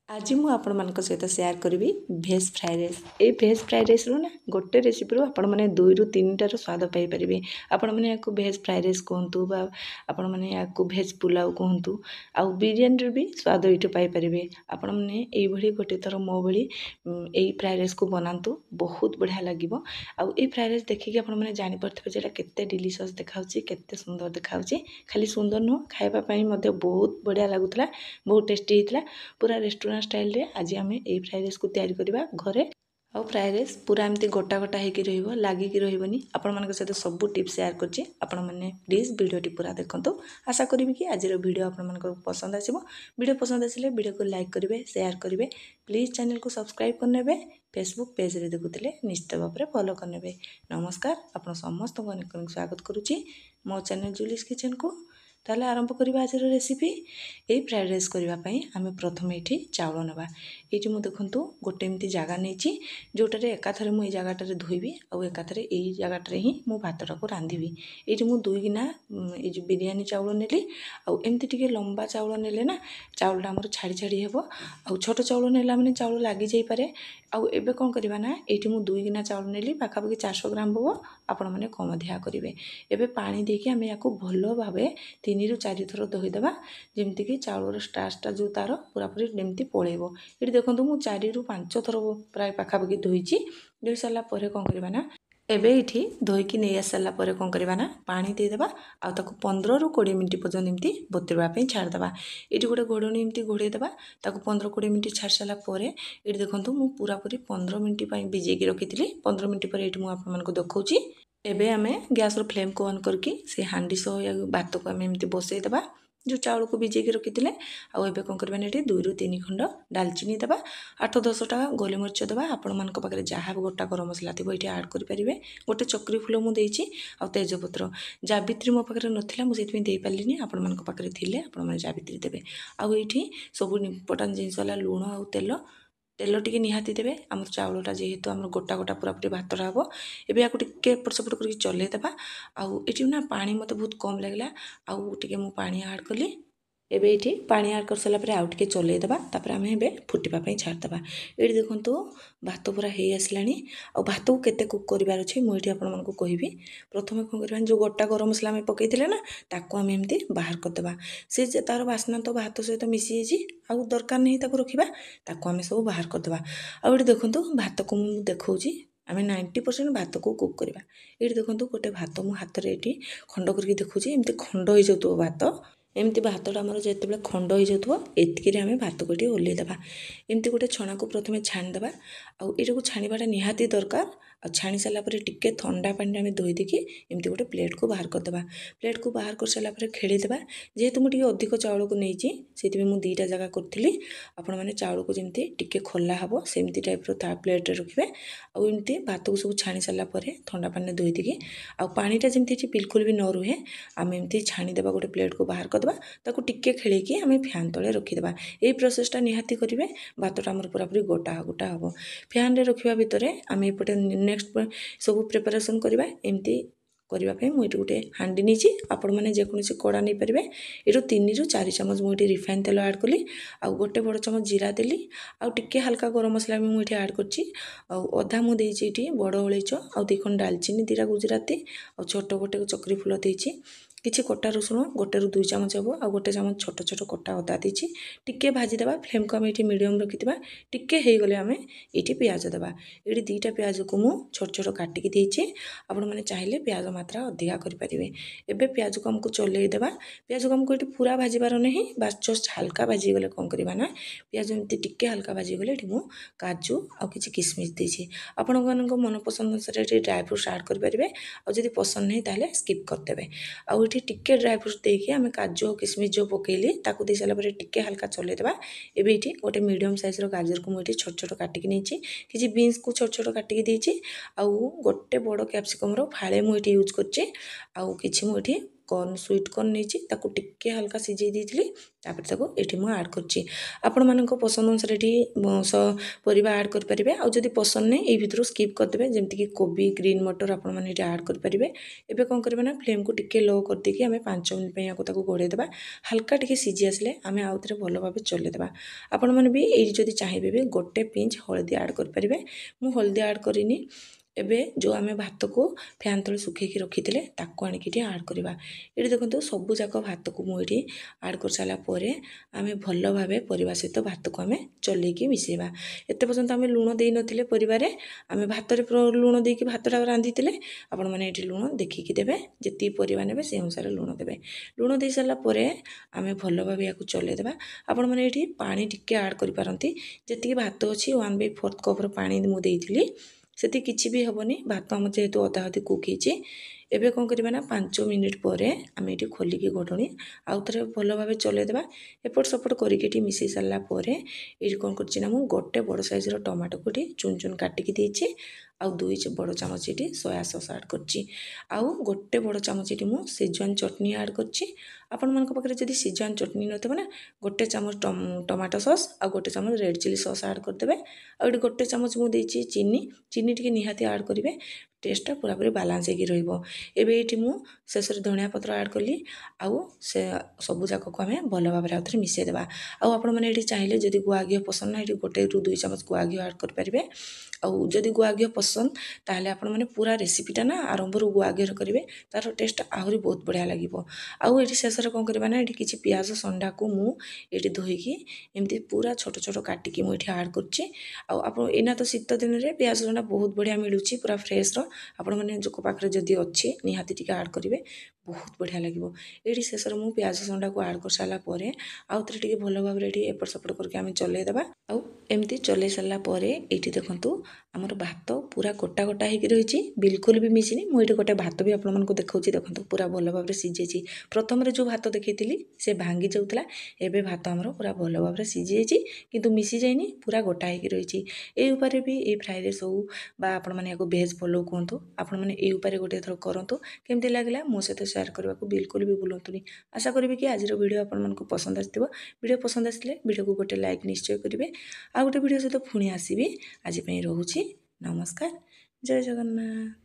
आज ମୁଁ ଆପଣମାନଙ୍କ ସହିତ ସେୟାର କରିବି ଭେଜ୍ ଫ୍ରାଏ ରାଇସ୍। এই ଭେଜ୍ ଫ୍ରାଏ ରାଇସ୍ରୁ ନା ଗୋଟେ ରେସିପିରୁ ଆପଣମାନେ 2ରୁ 3ଟାର ସ୍ୱାଦ ପାଇପାରିବେ। ଆପଣମାନେ ୟାକୁ ଭେଜ୍ ଫ୍ରାଏ ରାଇସ୍ କୁହନ୍ତୁ ବା ଆପଣମାନେ ୟାକୁ ଭେଜ୍ ପୁଲାଉ କୁହନ୍ତୁ, ଆଉ ବିରିୟାନୀର ବି ସ୍ୱାଦ ଏଇଠୁ ପାଇପାରିବେ। ଆପଣମାନେ ଏଇଭଳି ଗୋଟେ ଥର ମୋ ଭଳି ଏଇ ଫ୍ରାଏ ରାଇସ୍କୁ ବନାନ୍ତୁ, ବହୁତ ବଢ଼ିଆ ଲାଗିବ। ଆଉ ଏଇ ଫ୍ରାଏ ରାଇସ୍ ଦେଖିକି ଆପଣମାନେ ଜାଣିପାରୁଥିବେ ଯେ ଏଇଟା କେତେ ଡିଲିସିୟସ୍ ଦେଖାହେଉଛି, କେତେ ସୁନ୍ଦର ଦେଖାହେଉଛି। ଖାଲି ସୁନ୍ଦର ନୁହଁ, ଖାଇବା ପାଇଁ ମଧ୍ୟ ବହୁତ ବଢ଼ିଆ ଲାଗୁଥିଲା, ବହୁତ ଟେଷ୍ଟି ହେଇଥିଲା। ପୁରା ରେଷ୍ଟୁରାଣ୍ଟ ଷ୍ଟାଇଲ୍ରେ ଆଜି ଆମେ ଏଇ ଫ୍ରାଏ ରାଇସ୍କୁ ତିଆରି କରିବା ଘରେ। ଆଉ ଫ୍ରାଏ ରାଇସ୍ ପୁରା ଏମିତି ଗୋଟା ଗୋଟା ହେଇକି ରହିବ, ଲାଗିକି ରହିବନି। ଆପଣମାନଙ୍କ ସହିତ ସବୁ ଟିପ୍ସ ସେୟାର କରିଛି, ଆପଣମାନେ ପ୍ଲିଜ୍ ଭିଡ଼ିଓଟି ପୁରା ଦେଖନ୍ତୁ। ଆଶା କରିବି କି ଆଜିର ଭିଡ଼ିଓ ଆପଣମାନଙ୍କୁ ପସନ୍ଦ ଆସିବ। ଭିଡ଼ିଓ ପସନ୍ଦ ଆସିଲେ ଭିଡ଼ିଓକୁ ଲାଇକ୍ କରିବେ, ସେୟାର କରିବେ। ପ୍ଲିଜ୍ ଚ୍ୟାନେଲକୁ ସବସ୍କ୍ରାଇବ୍ କରିନେବେ। ଫେସବୁକ୍ ପେଜ୍ରେ ଦେଖୁଥିଲେ ନିଶ୍ଚିତ ଭାବରେ ଫଲୋ କରିନେବେ। ନମସ୍କାର, ଆପଣ ସମସ୍ତଙ୍କୁ ଅନେକ ଅନେକ ସ୍ୱାଗତ କରୁଛି ମୋ ଚ୍ୟାନେଲ୍ ଜୁଲିସ୍ କିଚେନ୍କୁ। ତାହେଲେ ଆରମ୍ଭ କରିବା ଆଜିର ରେସିପି। ଏଇ ଫ୍ରାଏଡ଼୍ ରାଇସ୍ କରିବା ପାଇଁ ଆମେ ପ୍ରଥମେ ଏଇଠି ଚାଉଳ ନେବା। ଏଇଠି ମୁଁ ଦେଖନ୍ତୁ ଗୋଟେ ଏମିତି ଜାଗା ନେଇଛି, ଯେଉଁଟାରେ ଏକାଥରେ ମୁଁ ଏଇ ଜାଗାଟାରେ ଧୋଇବି, ଆଉ ଏକାଥରେ ଏଇ ଜାଗାଟାରେ ହିଁ ମୁଁ ଭାତଟାକୁ ରାନ୍ଧିବି। ଏଇଠି ମୁଁ 2 ଗିନା ଏଇ ଯେଉଁ ବିରିୟାନୀ ଚାଉଳ ନେଲି। ଆଉ ଏମିତି ଟିକେ ଲମ୍ବା ଚାଉଳ ନେଲେ ନା ଚାଉଳଟା ଆମର ଛାଡ଼ି ଛାଡ଼ି ହେବ, ଆଉ ଛୋଟ ଚାଉଳ ନେଲା ମାନେ ଚାଉଳ ଲାଗିଯାଇପାରେ। ଆଉ ଏବେ କ'ଣ କରିବା ନା, ଏଇଠି ମୁଁ 2 ଗିନା ଚାଉଳ ନେଲି, ପାଖାପାଖି 400 ଗ୍ରାମ ହେବ। ଆପଣମାନେ କମ୍ ଅଧିକା କରିବେ। ଏବେ ପାଣି ଦେଇକି ଆମେ ୟାକୁ ଭଲ ଭାବେ 3ରୁ 4 ଥର ଧୋଇଦେବା, ଯେମିତିକି ଚାଉଳର ଷ୍ଟାର୍ଚଟା ଯେଉଁ ତା'ର ପୁରାପୁରି ଯେମିତି ପଳେଇବ। ଏଠି ଦେଖନ୍ତୁ ମୁଁ 4ରୁ 5 ଥର ପ୍ରାୟ ପାଖାପାଖି ଧୋଇଛି। ଧୋଇ ସାରିଲା ପରେ କ'ଣ କରିବା ନା, ଏବେ ଏଇଠି ଧୋଇକି ନେଇ ଆସିସାରିଲା ପରେ କ'ଣ କରିବା ନା, ପାଣି ଦେଇଦେବା, ଆଉ ତାକୁ 15ରୁ 20 ମିନିଟ୍ ପର୍ଯ୍ୟନ୍ତ ଏମିତି ବତୁରିବା ପାଇଁ ଛାଡ଼ିଦେବା। ଏଇଠି ଗୋଟେ ଘୋଡ଼ଣୀ ଏମିତି ଘୋଡ଼େଇ ଦେବା, ତାକୁ 15-20 ମିନିଟ୍ ଛାଡ଼ି ସାରିଲା ପରେ ଏଇଠି ଦେଖନ୍ତୁ ମୁଁ ପୁରାପୁରି 15 ମିନିଟ୍ ପାଇଁ ଭିଜେଇକି ରଖିଥିଲି। 15 ମିନିଟ୍ ପରେ ଏଇଠି ମୁଁ ଆପଣମାନଙ୍କୁ ଦେଖାଉଛି। ଏବେ ଆମେ ଗ୍ୟାସ୍ର ଫ୍ଲେମ୍କୁ ଅନ୍ କରିକି ସେ ହାଣ୍ଡି ସହ ଭାତକୁ ଆମେ ଏମିତି ବସେଇଦେବା, ଯେଉଁ ଚାଉଳକୁ ଭିଜେଇକି ରଖିଥିଲେ। ଆଉ ଏବେ କ'ଣ କରିବା ନା, ଏଠି 2ରୁ 3 ଖଣ୍ଡ ଡାଲଚିନି ଦେବା, 8-10ଟା ଗୋଲମରିଚ ଦେବା। ଆପଣମାନଙ୍କ ପାଖରେ ଯାହା ଗୋଟା ଗରମ ମସଲା ଥିବ ଏଇଠି ଆଡ଼୍ କରିପାରିବେ। ଗୋଟେ ଚକ୍ରୀ ଫୁଲ ମୁଁ ଦେଇଛି, ଆଉ ତେଜପତ୍ର। ଜାବିତ୍ରୀ ମୋ ପାଖରେ ନଥିଲା, ମୁଁ ସେଥିପାଇଁ ଦେଇପାରିଲିନି। ଆପଣମାନଙ୍କ ପାଖରେ ଥିଲେ ଆପଣମାନେ ଜାବିତ୍ରୀ ଦେବେ। ଆଉ ଏଇଠି ସବୁ ଇମ୍ପୋର୍ଟାଣ୍ଟ ଜିନିଷ ହେଲା ଲୁଣ ଆଉ ତେଲ। ତେଲ ଟିକେ ନିହାତି ଦେବେ, ଆମର ଚାଉଳଟା ଯେହେତୁ ଆମର ଗୋଟା ଗୋଟା ପୁରାପୁରି ଭାତଟା ହେବ। ଏବେ ୟାକୁ ଟିକେ ଏପଟ ସେପଟ କରିକି ଚଲେଇ ଦେବା। ଆଉ ଏଠି ନା ପାଣି ମୋତେ ବହୁତ କମ୍ ଲାଗିଲା, ଆଉ ଟିକେ ମୁଁ ପାଣି ଆଡ଼୍ କଲି। ଏବେ ଏଇଠି ପାଣି ଆଡ଼୍ କରିସାରିଲା ପରେ ଆଉ ଟିକେ ଚଲେଇ ଦେବା, ତାପରେ ଆମେ ଏବେ ଫୁଟିବା ପାଇଁ ଛାଡ଼ିଦେବା। ଏଇଠି ଦେଖନ୍ତୁ ଭାତ ପୁରା ହେଇ ଆସିଲାଣି। ଆଉ ଭାତକୁ କେତେ କୁକ୍ କରିବାର ଅଛି ମୁଁ ଏଇଠି ଆପଣମାନଙ୍କୁ କହିବି। ପ୍ରଥମେ କ'ଣ କରିବା, ଯେଉଁ ଗୋଟା ଗରମ ମସଲା ଆମେ ପକାଇଥିଲେ ନା, ତାକୁ ଆମେ ଏମିତି ବାହାର କରିଦେବା। ସେ ତା'ର ବାସ୍ନା ତ ଭାତ ସହିତ ମିଶିଯାଇଛି, ଆଉ ଦରକାର ନାହିଁ ତାକୁ ରଖିବା। ତାକୁ ଆମେ ସବୁ ବାହାର କରିଦେବା। ଆଉ ଏଇଠି ଦେଖନ୍ତୁ ଭାତକୁ ମୁଁ ଦେଖାଉଛି, ଆମେ 90% ଭାତକୁ କୁକ୍ କରିବା। ଏଇଠି ଦେଖନ୍ତୁ ଗୋଟେ ଭାତ ମୁଁ ହାତରେ ଏଇଠି ଖଣ୍ଡ କରିକି ଦେଖାଉଛି, ଏମିତି ଖଣ୍ଡ ହେଇଯାଉଥିବ ଭାତ। ଏମିତି ଭାତଟା ଆମର ଯେତେବେଳେ ଖଣ୍ଡ ହେଇଯାଉଥିବ, ଏତିକିରେ ଆମେ ଭାତକୁ ଏଠି ଓହ୍ଲେଇ ଦେବା। ଏମିତି ଗୋଟେ ଛଣାକୁ ପ୍ରଥମେ ଛାଣିଦେବା। ଆଉ ଏଇଟାକୁ ଛାଣିବାଟା ନିହାତି ଦରକାର। ଆଉ ଛାଣି ସାରିଲା ପରେ ଟିକେ ଥଣ୍ଡା ପାଣିରେ ଆମେ ଧୋଇ ଦେଇକି ଏମିତି ଗୋଟେ ପ୍ଲେଟ୍କୁ ବାହାର କରିଦେବା। ପ୍ଲେଟ୍କୁ ବାହାର କରିସାରିଲା ପରେ ଖେଳିଦେବା। ଯେହେତୁ ମୁଁ ଟିକେ ଅଧିକ ଚାଉଳକୁ ନେଇଛି, ସେଥିପାଇଁ ମୁଁ 2ଟା ଜାଗା କରିଥିଲି। ଆପଣମାନେ ଚାଉଳକୁ ଯେମିତି ଟିକେ ଖୋଲା ହେବ ସେମିତି ଟାଇପ୍ର ତା ପ୍ଲେଟ୍ରେ ରଖିବେ। ଆଉ ଏମିତି ଭାତକୁ ସବୁ ଛାଣି ସାରିଲା ପରେ ଥଣ୍ଡା ପାଣିରେ ଧୋଇ ଦେଇକି, ଆଉ ପାଣିଟା ଯେମିତି ଏଠି ବିଲକୁଲ ବି ନ ରୁହେ, ଆମେ ଏମିତି ଛାଣିଦେବା, ଗୋଟେ ପ୍ଲେଟ୍କୁ ବାହାର କରିଦେବା। ତାକୁ ଟିକେ ଖେଳେଇକି ଆମେ ଫ୍ୟାନ୍ ତଳେ ରଖିଦେବା। ଏଇ ପ୍ରୋସେସ୍ଟା ନିହାତି କରିବେ, ଭାତଟା ଆମର ପୁରାପୁରି ଗୋଟା ଗୋଟା ହେବ। ଫ୍ୟାନ୍ରେ ରଖିବା ଭିତରେ ଆମେ ଏପଟେ ନେକ୍ସଟ ସବୁ ପ୍ରିପାରେସନ୍ କରିବା। ଏମିତି କରିବା ପାଇଁ ମୁଁ ଏଠି ଗୋଟେ ହାଣ୍ଡି ନେଇଛି, ଆପଣମାନେ ଯେକୌଣସି କଡ଼ା ନେଇପାରିବେ। ଏଠୁ 3ରୁ 4 ଚାମଚ ମୁଁ ଏଠି ରିଫାଇନ୍ ତେଲ ଆଡ଼୍ କଲି, ଆଉ ଗୋଟେ ବଡ଼ ଚାମଚ ଜିରା ଦେଲି, ଆଉ ଟିକେ ହାଲକା ଗରମ ମସଲା ବି ମୁଁ ଏଠି ଆଡ଼୍ କରିଛି। ଆଉ ଅଦା ମୁଁ ଦେଇଛି ଏଠି ବଡ଼ ଅଳେଇଚ, ଆଉ 2 ଖଣ୍ଡ ଡାଲଚିନି, 2ଟା ଗୁଜୁରାତି, ଆଉ ଛୋଟ ଗୋଟେ ଚକ୍ରୀ ଫୁଲ ଦେଇଛି। କିଛି କଟା ରସୁଣ 1ରୁ 2 ଚାମଚ ହେବ, ଆଉ 1 ଚାମଚ ଛୋଟ ଛୋଟ କଟା ଅଦା ଦେଇଛି। ଟିକେ ଭାଜିଦେବା, ଫ୍ଲେମ୍କୁ ଆମେ ଏଠି ମିଡ଼ିୟମ୍ ରଖିଥିବା। ଟିକେ ହେଇଗଲେ ଆମେ ଏଇଠି ପିଆଜ ଦେବା। ଏଇଠି 2ଟା ପିଆଜକୁ ମୁଁ ଛୋଟ ଛୋଟ କାଟିକି ଦେଇଛି। ଆପଣମାନେ ଚାହିଁଲେ ପିଆଜ ମାତ୍ରା ଅଧିକା କରିପାରିବେ। ଏବେ ପିଆଜକୁ ଆମକୁ ଚଲେଇ ଦେବା। ପିଆଜକୁ ଆମକୁ ଏଠି ପୁରା ଭାଜିବାର ନାହିଁ, ବାସ୍ ଜଷ୍ଟ ହାଲକା ଭାଜିଗଲେ କ'ଣ କରିବା ନା, ପିଆଜ ଏମିତି ଟିକେ ହାଲକା ଭାଜିଗଲେ ଏଠି ମୁଁ କାଜୁ ଆଉ କିଛି କିସମିସ୍ ଦେଇଛି। ଆପଣମାନଙ୍କ ମନପସନ୍ଦ ଅନୁସାରେ ଏଠି ଡ୍ରାଏ ଫ୍ରୁଟ୍ସ ଆଡ଼୍ କରିପାରିବେ, ଆଉ ଯଦି ପସନ୍ଦ ନାହିଁ ତାହେଲେ ସ୍କିପ୍ କରିଦେବେ। ଆଉ ଏଠି ଟିକେ ଡ୍ରାଏ ଫ୍ରୁଟ୍ସ ଦେଇକି ଆମେ କାଜୁ ଆଉ କିସମିସ୍ ଯେଉଁ ପକାଇଲି ତାକୁ ଦେଇ ସାରିଲା ପରେ ଟିକେ ହାଲକା ଚଲେଇ ଦେବା। ଏବେ ଏଇଠି ଗୋଟେ ମିଡ଼ିୟମ୍ ସାଇଜ୍ର ଗାଜରକୁ ମୁଁ ଏଠି ଛୋଟ ଛୋଟ କାଟିକି ନେଇଛି, କିଛି ବିନ୍ସକୁ ଛୋଟ ଛୋଟ କାଟିକି ଦେଇଛି, ଆଉ ଗୋଟେ ବଡ଼ କ୍ୟାପ୍ସିକମ୍ର ଫାଳେ ମୁଁ ଏଠି ୟୁଜ୍ କରିଛି, ଆଉ କିଛି ମୁଁ ଏଠି कॉर्न स्वीट कॉर्न नहीं ताको टिके हल्का सिझे देइथिली तापर ताको एठी मु ऐड करछि आपण मानको पसंद अनुसार एठी परिबा ऐड कर परिबे आ जदि पसंद नै एई भितरु स्किप कर देबे जेमति कि कोबी ग्रीन मटर आपण माने एठी ऐड कर परिबे एबे कोन करबे ना फ्लेम को टिके लो कर देकी हमें 5 मिनिट पे याको ताको घोड़े देबा हल्का टिके सिझी आसले हमें आउतरे भलो भाबे चले देबा आपण माने भी एई जदि चाहिबे भी गोटे पिंच हळदी ऐड कर परिबे मु हळदी ऐड करिनी एबे जो आमे भात को फैन तले सुखेकी रखिथिले ताको आनिकी टी ऐड करबा एठी देखंतु सबु जाक भात को मु एठी ऐड कर साला परे आमे भलो भाबे परिबा सहित भात को आमे चलेकी मिसेबा एते पर्यंत आमे लूण देई नथिले परिबारे आमे भात रे लूण देकी भातटा रांधिथिले आपण माने एठी लूण देखिकी देबे जति परिबा नेबे से अनुसार लूण देबे लूण देई साला परे आमे भलो भाबे याको चले देबा आपण माने एठी पानी टिके ऐड करि पारंती जति भात अछि 1/4 कप रो पानी मु देइथिली सेति किछि भी हबनी भात हम जेहेतु अधा अधी कुक ହେଇଛି एबे कोन करबा ना 5 मिनिट परे आमे एठी खोली की घोडणी आउ थरे भलो भाबे चले देबा एपट सपट करी की मिसई साला परे एठी कोन करछि ना मु गोटे बड़ साइज रो टमाटो को चुन चुन काटी की देछि आउ 2 बड़ चामच एठी सोया सॉस ऐड करछि आउ गोटे बड़ चामच एठी मु सेजवान चटनी ऐड करछि आपण मन को पकरे जदी सेजवान चटनी नथबे ना गोटे चामच टमाटो सॉस आ गोटे चामच रेड चिली सॉस ऐड कर देबे आ एठी गोटे चामच मु देछि चीनी टिके निहाती ऐड करिवे टेस्ट पूरा पूरी बालांस होगी रहिबो एबे एठी मु शेषर धनिया पत्र ऐड करली आउ से सबु जाक को हमें भलो भाबरे आउथरे मिसे देबा आउ आपण माने एठी चाहिले जदी गुआ घियो पसंद ना एठी गोटे रु 2 चामच गुआ घियो ऐड कर परिबे आउ जदी गुआ घियो पसंद ताहले आपण माने पूरा रेसिपीटा ना आरंभ रु गुआ घियो करिवे तार टेस्ट आहुरी बहुत बढ़िया लागिबो आउ एठी शेषर कोन करबा ना एठी किछि प्याज संडा को मु एठी धोइकी एमती पूरा छोट छोट काटी की मु एठी ऐड करछि आउ आपण एना तो शीत दिन रे प्याज संडा बहुत बढ़िया मिलुछि पूरा फ्रेश रो आपण माने जो पाखरे जदी अछि निहाती टिके ऐड करिवे बहुत बढ़िया लागिबो एठी शेषर मु प्याज संडा को ऐड कर साला परे आउ थरे टिके भलो भाबरे एठी एपट सपट करके आमे चले देबा आउ एमती चले साला परे एठी देखंतु हमर भात पूरा गोटा गोटा हेकी रहिछि बिल्कुल भी मिसिनी मु एठी गोटे भात भी आपण मानको देखौछि देखंतु पूरा भलो भाबरे सिझेछि प्रथम रे जो भात देखैतिली से भांगी जाउतला एबे भात हमर पूरा भलो भाबरे सिझेछि किंतु मिसि जाइनी पूरा गोटा हेकी रहिछि ए ऊपर भी ए फ्राई राइस हो बा आपण माने याको भेज पोलो कोंतु आपण माने ए ऊपर गोटे थरो करंतु केमति लागला मो सहित शेयर करबा को बिल्कुल भी भूलंतुनी आशा करबी कि आज रो वीडियो आपण मानको पसंद आस्तिबो वीडियो पसंद आसले वीडियो को गोटे लाइक निश्चय करिवे आ गोटे वीडियो सहित पुणी आसीबी आज पई रहूछि नमस्कार जय जगन्नाथ।